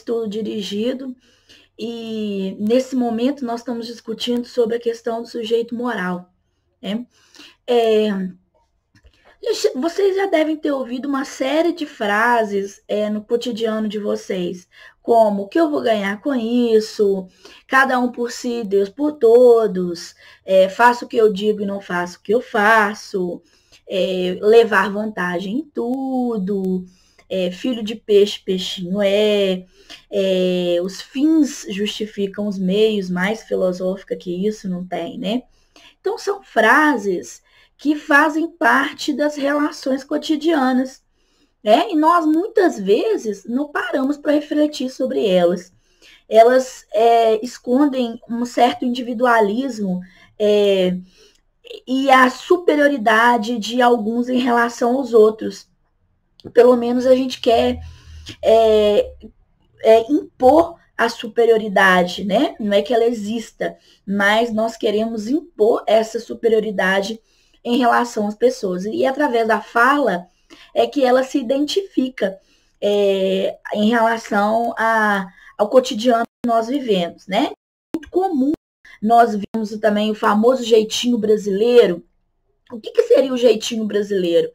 estudo dirigido e nesse momento nós estamos discutindo sobre a questão do sujeito moral, né? Vocês já devem ter ouvido uma série de frases no cotidiano de vocês, como o que eu vou ganhar com isso, cada um por si, Deus por todos, faço o que eu digo e não faço o que eu faço, levar vantagem em tudo, filho de peixe, peixinho os fins justificam os meios, mais filosófica que isso não tem, né? Então, são frases que fazem parte das relações cotidianas, né? E nós, muitas vezes, não paramos para refletir sobre elas. Elas escondem um certo individualismo e a superioridade de alguns em relação aos outros. Pelo menos a gente quer impor a superioridade, né? Não é que ela exista, mas nós queremos impor essa superioridade em relação às pessoas. E através da fala é que ela se identifica em relação ao cotidiano que nós vivemos, né? É muito comum nós vemos também o famoso jeitinho brasileiro. O que seria o jeitinho brasileiro?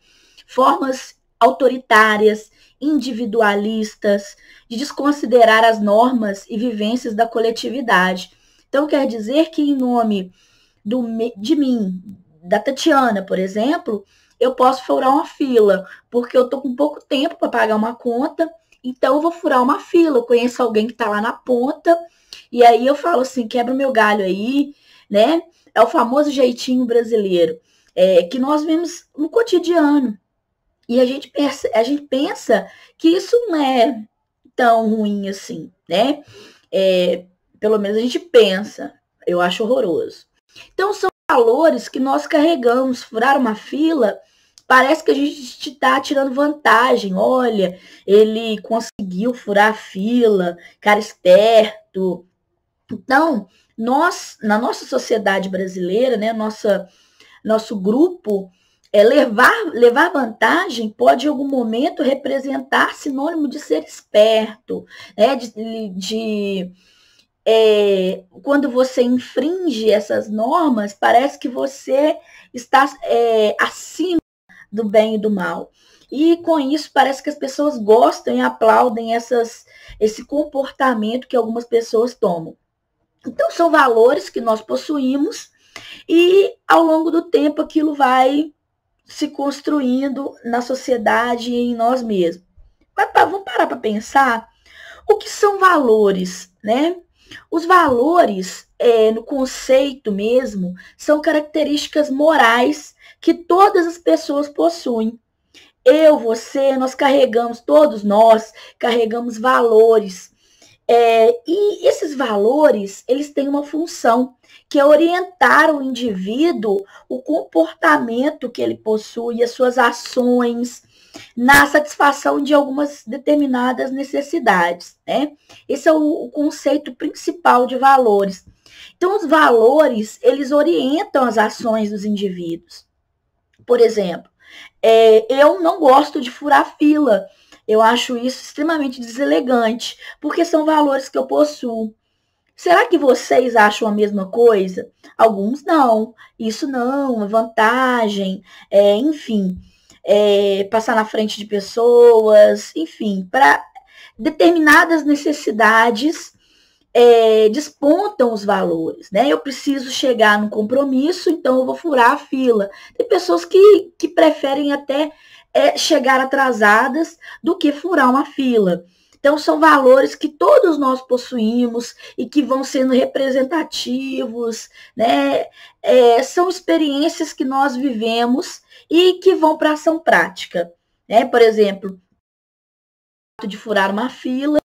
Formas autoritárias, individualistas, de desconsiderar as normas e vivências da coletividade. Então, quer dizer que, em nome de mim, da Tatiana, por exemplo, eu posso furar uma fila, porque eu estou com pouco tempo para pagar uma conta, então eu vou furar uma fila. Eu conheço alguém que está lá na ponta, e aí eu falo assim, quebra o meu galho aí, né? É o famoso jeitinho brasileiro, que nós vemos no cotidiano. E a gente pensa que isso não é tão ruim assim, né? Pelo menos a gente pensa. Eu acho horroroso. Então, são valores que nós carregamos. Furar uma fila, parece que a gente está tirando vantagem. Olha, ele conseguiu furar a fila, cara esperto. Então, nós, na nossa sociedade brasileira, né, nosso grupo, levar vantagem pode, em algum momento, representar sinônimo de ser esperto, né? Quando você infringe essas normas, parece que você está acima do bem e do mal. E com isso parece que as pessoas gostam e aplaudem esse comportamento que algumas pessoas tomam. Então, são valores que nós possuímos e, ao longo do tempo, aquilo vai se construindo na sociedade e em nós mesmos. Mas vamos parar para pensar o que são valores, né? Os valores, no conceito mesmo, são características morais que todas as pessoas possuem. Eu, você, todos nós carregamos valores. E esses valores, eles têm uma função, que é orientar o indivíduo, o comportamento que ele possui, as suas ações, na satisfação de algumas determinadas necessidades, né? Esse é o conceito principal de valores. Então, os valores, eles orientam as ações dos indivíduos. Por exemplo, eu não gosto de furar fila. Eu acho isso extremamente deselegante, porque são valores que eu possuo. Será que vocês acham a mesma coisa? Alguns não. Isso não, é vantagem, enfim, passar na frente de pessoas, enfim, para determinadas necessidades despontam os valores, né? Eu preciso chegar no compromisso, então eu vou furar a fila. Tem pessoas que preferem até chegar atrasadas do que furar uma fila. Então, são valores que todos nós possuímos e que vão sendo representativos, né? São experiências que nós vivemos e que vão para a ação prática, né? Por exemplo, de furar uma fila.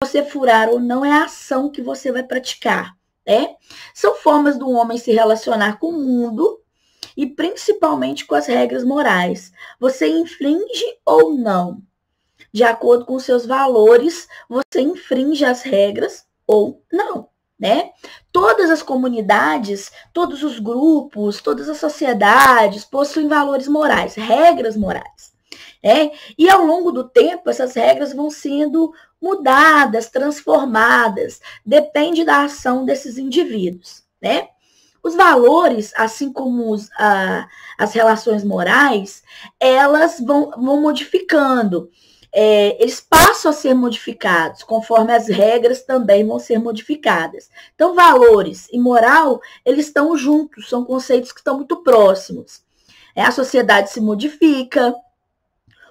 Você furar ou não é a ação que você vai praticar, né? São formas do homem se relacionar com o mundo e principalmente com as regras morais. Você infringe ou não? De acordo com seus valores, você infringe as regras ou não. né? Todas as comunidades, todos os grupos, todas as sociedades possuem valores morais, regras morais, né? E ao longo do tempo, essas regras vão sendo mudadas, transformadas, depende da ação desses indivíduos, né? Os valores, assim como as relações morais, elas vão modificando. Eles passam a ser modificados, conforme as regras também vão ser modificadas. Então, valores e moral, eles estão juntos, são conceitos que estão muito próximos. A sociedade se modifica,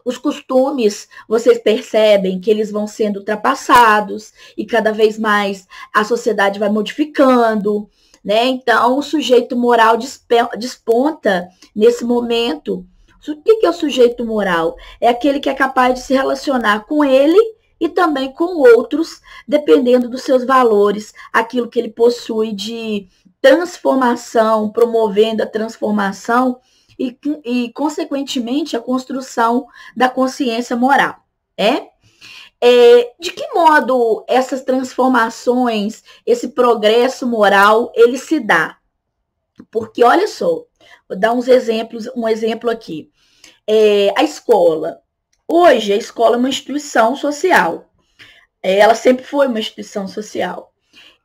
os costumes, vocês percebem que eles vão sendo ultrapassados e cada vez mais a sociedade vai modificando, né? Então, o sujeito moral desponta nesse momento. O que é o sujeito moral? É aquele que é capaz de se relacionar com ele e também com outros, dependendo dos seus valores, aquilo que ele possui de transformação, promovendo a transformação e consequentemente, a construção da consciência moral. De que modo essas transformações, esse progresso moral, ele se dá? Porque, olha só, vou dar um exemplo aqui. A escola. Hoje, a escola é uma instituição social. Ela sempre foi uma instituição social.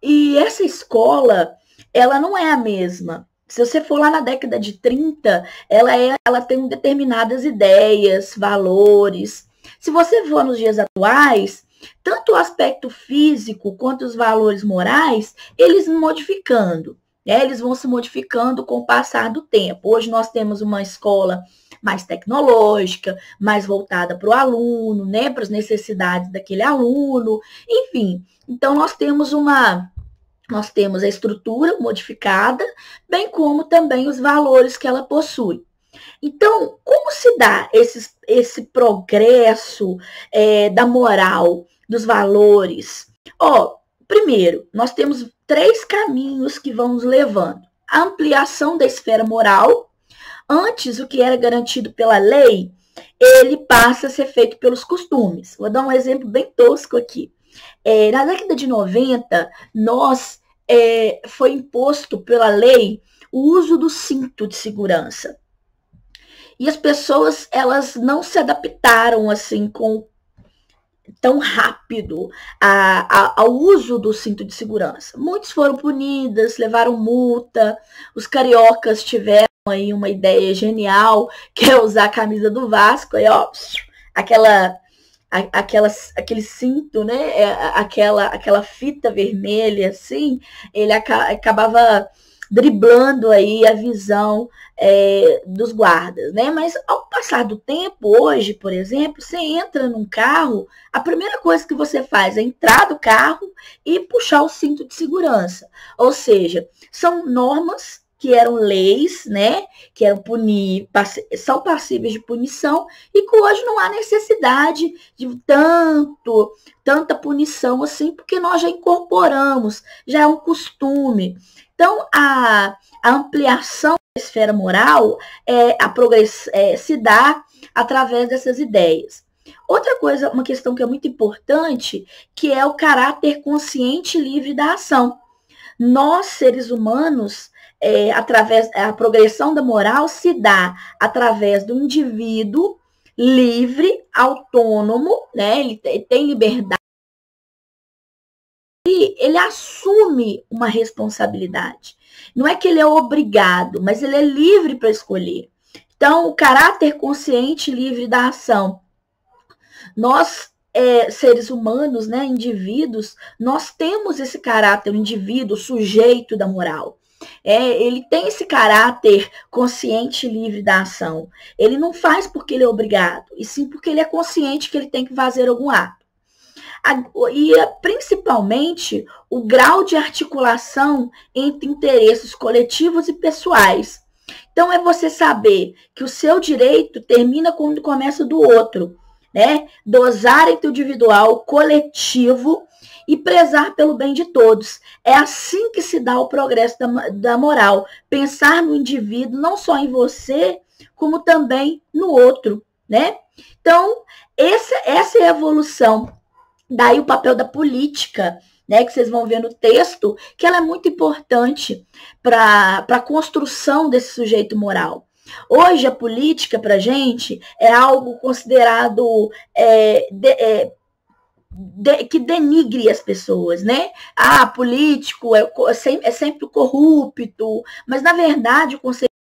E essa escola, ela não é a mesma. Se você for lá na década de 30, ela tem determinadas ideias, valores. Se você for nos dias atuais, tanto o aspecto físico quanto os valores morais, eles modificando. Eles vão se modificando com o passar do tempo. Hoje nós temos uma escola mais tecnológica, mais voltada para o aluno, né, para as necessidades daquele aluno, enfim. Então, nós temos a estrutura modificada, bem como também os valores que ela possui. Então, como se dá esse progresso da moral, dos valores? Primeiro, nós temos 3 caminhos que vão nos levando. A ampliação da esfera moral. Antes, o que era garantido pela lei, ele passa a ser feito pelos costumes. Vou dar um exemplo bem tosco aqui. Na década de 90, foi imposto pela lei o uso do cinto de segurança. E as pessoas, elas não se adaptaram assim tão rápido ao uso do cinto de segurança. Muitos foram punidos, levaram multa, os cariocas tiveram aí uma ideia genial, que é usar a camisa do Vasco, aí aquele cinto, né? Aquela fita vermelha, assim, ele acabava driblando aí a visão dos guardas, né? Mas ao passar do tempo, hoje, por exemplo, você entra num carro, a primeira coisa que você faz é entrar do carro e puxar o cinto de segurança. Ou seja, são normas que eram leis, né, que eram são passíveis de punição e que hoje não há necessidade de tanta punição assim, porque nós já incorporamos, já é um costume. Então, a ampliação da esfera moral se dá através dessas ideias. Outra coisa, uma questão que é muito importante, que é o caráter consciente e livre da ação. Nós, seres humanos, a progressão da moral se dá através do indivíduo livre, autônomo, né? Ele tem liberdade e ele assume uma responsabilidade. Não é que ele é obrigado, mas ele é livre para escolher. Então, o caráter consciente e livre da ação. Nós, seres humanos, né, indivíduos, nós temos esse caráter, o indivíduo, sujeito da moral. Ele tem esse caráter consciente e livre da ação. Ele não faz porque ele é obrigado, e sim porque ele é consciente que ele tem que fazer algum ato. E principalmente o grau de articulação entre interesses coletivos e pessoais. Então, é você saber que o seu direito termina quando começa do outro, né? Dosar entre o individual, o coletivo e prezar pelo bem de todos. É assim que se dá o progresso da moral. Pensar no indivíduo, não só em você, como também no outro, né? Então, essa é a evolução. Daí o papel da política, né, que vocês vão ver no texto, que ela é muito importante para a construção desse sujeito moral. Hoje, a política, para a gente, é algo considerado que denigre as pessoas, né? Ah, político é sempre corrupto, mas, na verdade, o conceito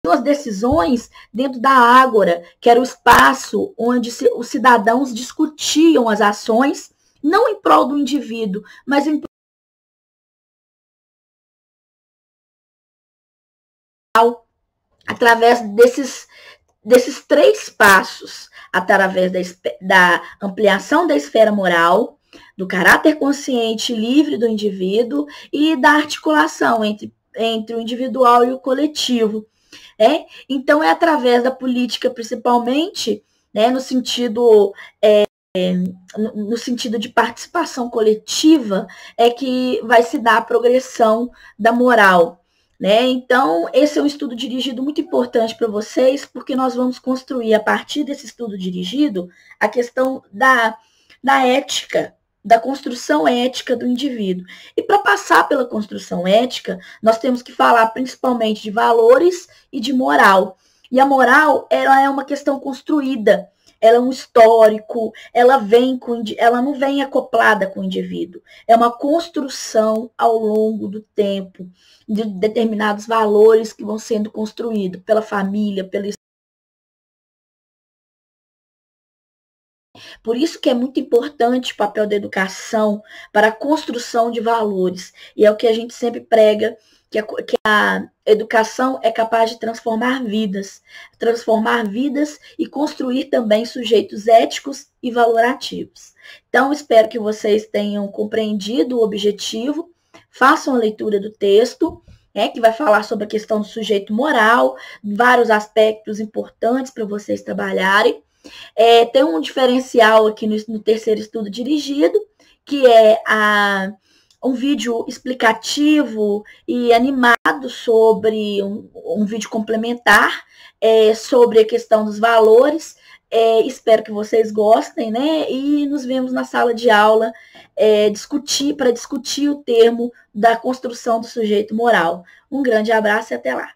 as decisões dentro da ágora, que era o espaço onde os cidadãos discutiam as ações, não em prol do indivíduo, mas em prol, através desses 3 passos, através da ampliação da esfera moral, do caráter consciente livre do indivíduo e da articulação entre o individual e o coletivo. Então, é através da política, principalmente, né, no sentido de participação coletiva, é que vai se dar a progressão da moral. Né? Então, esse é um estudo dirigido muito importante para vocês, porque nós vamos construir, a partir desse estudo dirigido, a questão da ética, da construção ética do indivíduo. E para passar pela construção ética, nós temos que falar principalmente de valores e de moral. E a moral, ela é uma questão construída, ela é um histórico, ela não vem acoplada com o indivíduo. É uma construção ao longo do tempo, de determinados valores que vão sendo construídos pela família, pela. Por isso que é muito importante o papel da educação para a construção de valores. E é o que a gente sempre prega, que a educação é capaz de transformar vidas e construir também sujeitos éticos e valorativos. Então, espero que vocês tenham compreendido o objetivo, façam a leitura do texto, que vai falar sobre a questão do sujeito moral, vários aspectos importantes para vocês trabalharem. Tem um diferencial aqui no terceiro estudo dirigido, que é um vídeo explicativo e animado sobre um vídeo complementar sobre a questão dos valores. Espero que vocês gostem, né? E nos vemos na sala de aula para discutir o termo da construção do sujeito moral. Um grande abraço e até lá.